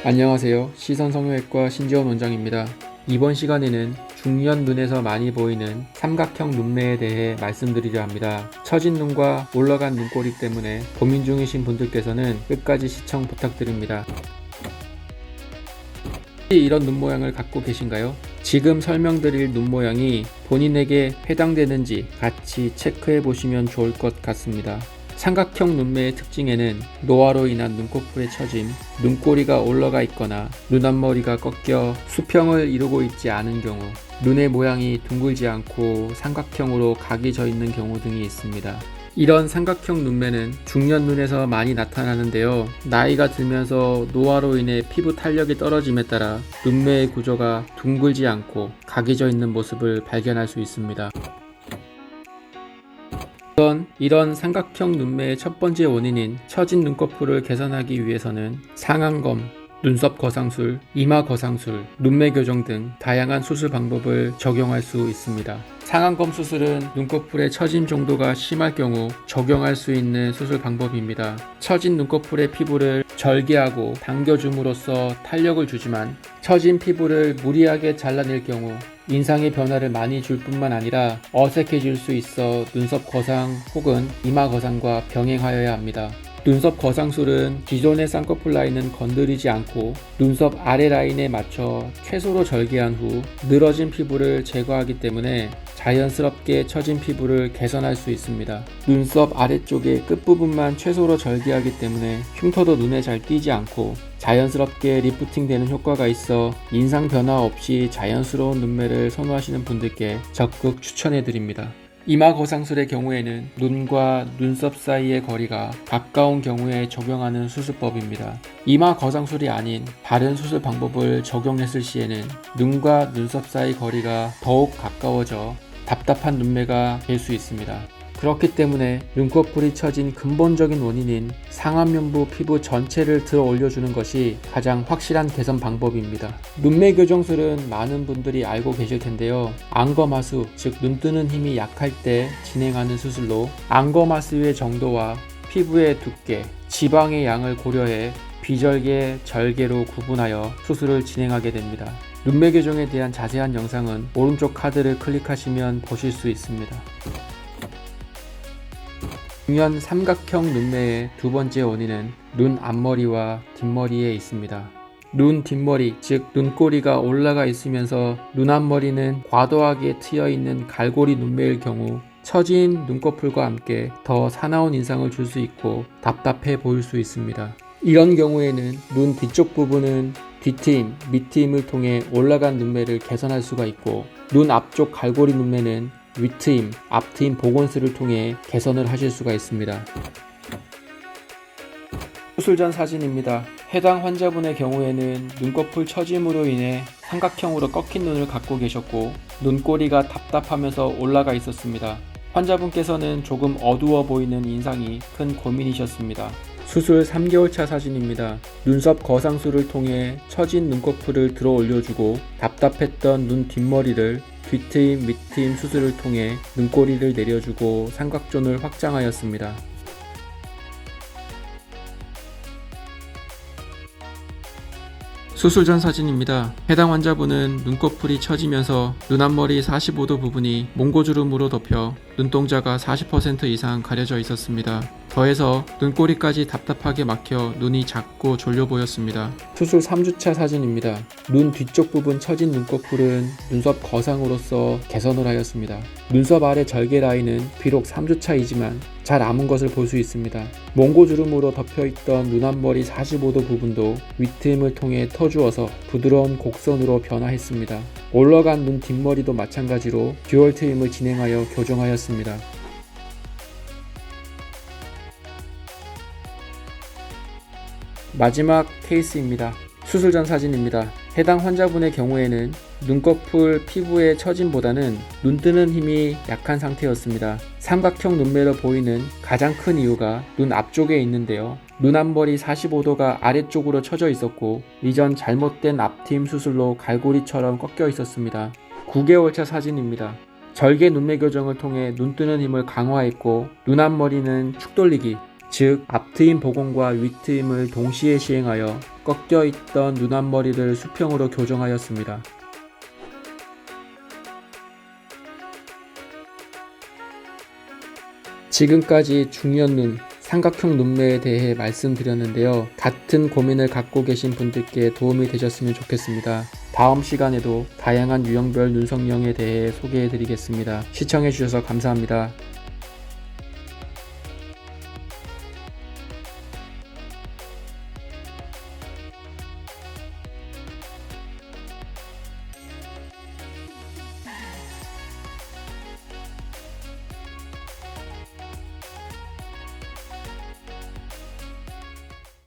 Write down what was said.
안녕하세요. 시선성형외과 신지원 원장입니다. 이번 시간에는 중년 눈에서 많이 보이는 삼각형 눈매에 대해 말씀드리려 합니다. 처진 눈과 올라간 눈꼬리 때문에 고민 중이신 분들께서는 끝까지 시청 부탁드립니다. 이런 눈 모양을 갖고 계신가요? 지금 설명드릴 눈 모양이 본인에게 해당되는지 같이 체크해 보시면 좋을 것 같습니다. 삼각형 눈매의 특징에는 노화로 인한 눈꺼풀의 처짐, 눈꼬리가 올라가 있거나 눈 앞머리가 꺾여 수평을 이루고 있지 않은 경우, 눈의 모양이 둥글지 않고 삼각형으로 각이 져 있는 경우 등이 있습니다. 이런 삼각형 눈매는 중년 눈에서 많이 나타나는데요. 나이가 들면서 노화로 인해 피부 탄력이 떨어짐에 따라 눈매의 구조가 둥글지 않고 각이 져 있는 모습을 발견할 수 있습니다. 이런 삼각형 눈매의 첫 번째 원인인 처진 눈꺼풀을 개선하기 위해서는 상안검, 눈썹 거상술, 이마 거상술, 눈매 교정 등 다양한 수술 방법을 적용할 수 있습니다. 상안검 수술은 눈꺼풀의 처짐 정도가 심할 경우 적용할 수 있는 수술 방법입니다. 처진 눈꺼풀의 피부를 절개하고 당겨줌으로써 탄력을 주지만 처진 피부를 무리하게 잘라낼 경우 인상의 변화를 많이 줄 뿐만 아니라 어색해질 수 있어 눈썹 거상 혹은 이마 거상과 병행하여야 합니다. 눈썹 거상술은 기존의 쌍꺼풀 라인은 건드리지 않고 눈썹 아래 라인에 맞춰 최소로 절개한 후 늘어진 피부를 제거하기 때문에 자연스럽게 처진 피부를 개선할 수 있습니다. 눈썹 아래쪽의 끝부분만 최소로 절개하기 때문에 흉터도 눈에 잘 띄지 않고 자연스럽게 리프팅 되는 효과가 있어 인상 변화 없이 자연스러운 눈매를 선호하시는 분들께 적극 추천해 드립니다. 이마 거상술의 경우에는 눈과 눈썹 사이의 거리가 가까운 경우에 적용하는 수술법입니다. 이마 거상술이 아닌 다른 수술 방법을 적용했을 시에는 눈과 눈썹 사이 거리가 더욱 가까워져 답답한 눈매가 될 수 있습니다. 그렇기 때문에 눈꺼풀이 처진 근본적인 원인인 상안면부 피부 전체를 들어 올려주는 것이 가장 확실한 개선 방법입니다. 눈매 교정술은 많은 분들이 알고 계실 텐데요. 안검하수, 즉 눈뜨는 힘이 약할 때 진행하는 수술로 안검하수의 정도와 피부의 두께, 지방의 양을 고려해 비절개, 절개로 구분하여 수술을 진행하게 됩니다. 눈매 교정에 대한 자세한 영상은 오른쪽 카드를 클릭하시면 보실 수 있습니다. 중년 삼각형 눈매의 두 번째 원인은 눈 앞머리와 뒷머리에 있습니다. 눈 뒷머리, 즉 눈꼬리가 올라가 있으면서 눈 앞머리는 과도하게 트여 있는 갈고리 눈매일 경우 처진 눈꺼풀과 함께 더 사나운 인상을 줄 수 있고 답답해 보일 수 있습니다. 이런 경우에는 눈 뒤쪽 부분은 뒤트임, 밑트임을 통해 올라간 눈매를 개선할 수가 있고 눈 앞쪽 갈고리 눈매는 윗트임, 앞트임 복원술을 통해 개선을 하실 수가 있습니다. 수술 전 사진입니다. 해당 환자분의 경우에는 눈꺼풀 처짐으로 인해 삼각형으로 꺾인 눈을 갖고 계셨고 눈꼬리가 답답하면서 올라가 있었습니다. 환자분께서는 조금 어두워 보이는 인상이 큰 고민이셨습니다. 수술 3개월 차 사진입니다. 눈썹 거상술을 통해 처진 눈꺼풀을 들어 올려주고 답답했던 눈 뒷머리를 뒤트임, 밑트임 수술을 통해 눈꼬리를 내려주고 삼각존을 확장하였습니다. 수술 전 사진입니다. 해당 환자분은 눈꺼풀이 처지면서 눈 앞머리 45도 부분이 몽고주름으로 덮여 눈동자가 40% 이상 가려져 있었습니다. 더해서 눈꼬리까지 답답하게 막혀 눈이 작고 졸려 보였습니다. 수술 3주차 사진입니다. 눈 뒤쪽 부분 처진 눈꺼풀은 눈썹 거상으로서 개선을 하였습니다. 눈썹 아래 절개 라인은 비록 3주차이지만 잘 아문 것을 볼 수 있습니다. 몽고주름으로 덮여있던 눈 앞머리 45도 부분도 윗트임을 통해 터주어서 부드러운 곡선으로 변화했습니다. 올라간 눈 뒷머리도 마찬가지로 듀얼 트임을 진행하여 교정하였습니다. 마지막 케이스입니다. 수술 전 사진입니다. 해당 환자분의 경우에는 눈꺼풀 피부의 처짐보다는 눈뜨는 힘이 약한 상태였습니다. 삼각형 눈매로 보이는 가장 큰 이유가 눈 앞쪽에 있는데요. 눈 앞머리 45도가 아래쪽으로 처져 있었고 이전 잘못된 앞트임 수술로 갈고리처럼 꺾여 있었습니다. 9개월 차 사진입니다. 절개 눈매 교정을 통해 눈뜨는 힘을 강화했고 눈 앞머리는 축 돌리기, 즉 앞트임 보공과 윗트임을 동시에 시행하여 꺾여있던 눈 앞머리를 수평으로 교정하였습니다. 지금까지 중년눈, 삼각형 눈매에 대해 말씀드렸는데요. 같은 고민을 갖고 계신 분들께 도움이 되셨으면 좋겠습니다. 다음 시간에도 다양한 유형별 눈성형에 대해 소개해 드리겠습니다. 시청해 주셔서 감사합니다.